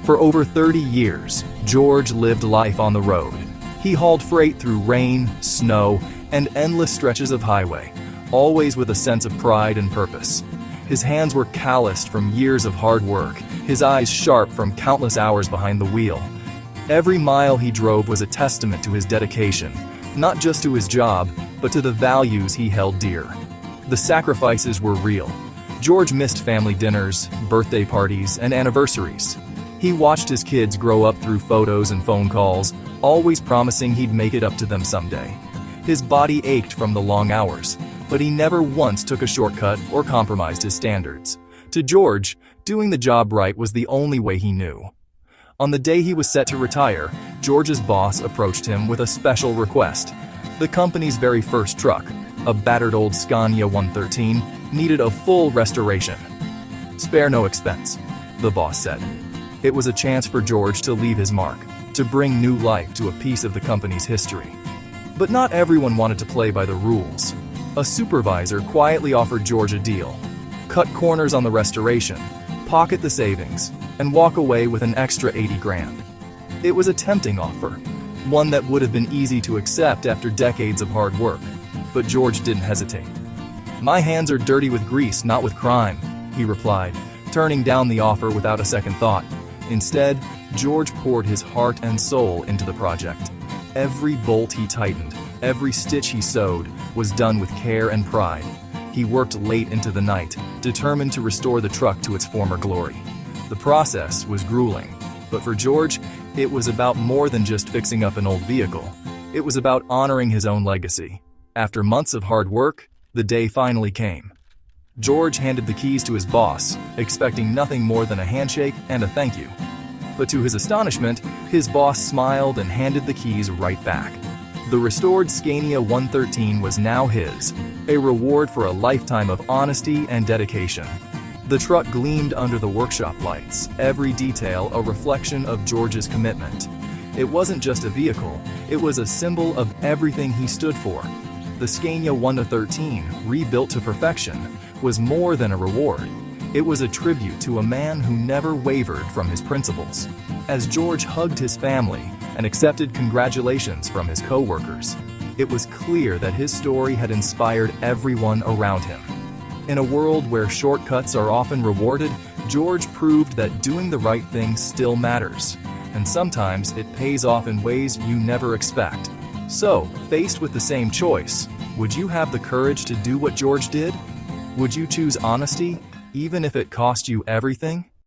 For over 30 years, George lived life on the road. He hauled freight through rain, snow, and endless stretches of highway, always with a sense of pride and purpose. His hands were calloused from years of hard work, his eyes sharp from countless hours behind the wheel. Every mile he drove was a testament to his dedication, not just to his job, but to the values he held dear. The sacrifices were real. George missed family dinners, birthday parties, and anniversaries. He watched his kids grow up through photos and phone calls, always promising he'd make it up to them someday. His body ached from the long hours, but he never once took a shortcut or compromised his standards. To George, doing the job right was the only way he knew. On the day he was set to retire, George's boss approached him with a special request. The company's very first truck, a battered old Scania 113, needed a full restoration. "Spare no expense," the boss said. It was a chance for George to leave his mark, to bring new life to a piece of the company's history. But not everyone wanted to play by the rules. A supervisor quietly offered George a deal: cut corners on the restoration, pocket the savings, and walk away with an extra 80 grand. It was a tempting offer, one that would have been easy to accept after decades of hard work. But George didn't hesitate. "My hands are dirty with grease, not with crime," he replied, turning down the offer without a second thought. Instead, George poured his heart and soul into the project. Every bolt he tightened, every stitch he sewed, was done with care and pride. He worked late into the night, determined to restore the truck to its former glory. The process was grueling, but for George, it was about more than just fixing up an old vehicle. It was about honoring his own legacy. After months of hard work, the day finally came. George handed the keys to his boss, expecting nothing more than a handshake and a thank you. But to his astonishment, his boss smiled and handed the keys right back. The restored Scania 113 was now his, a reward for a lifetime of honesty and dedication. The truck gleamed under the workshop lights, every detail a reflection of George's commitment. It wasn't just a vehicle, it was a symbol of everything he stood for. The Scania 113, rebuilt to perfection, was more than a reward. It was a tribute to a man who never wavered from his principles. As George hugged his family and accepted congratulations from his co-workers, it was clear that his story had inspired everyone around him. In a world where shortcuts are often rewarded, George proved that doing the right thing still matters, and sometimes it pays off in ways you never expect. So, faced with the same choice, would you have the courage to do what George did? Would you choose honesty, even if it cost you everything?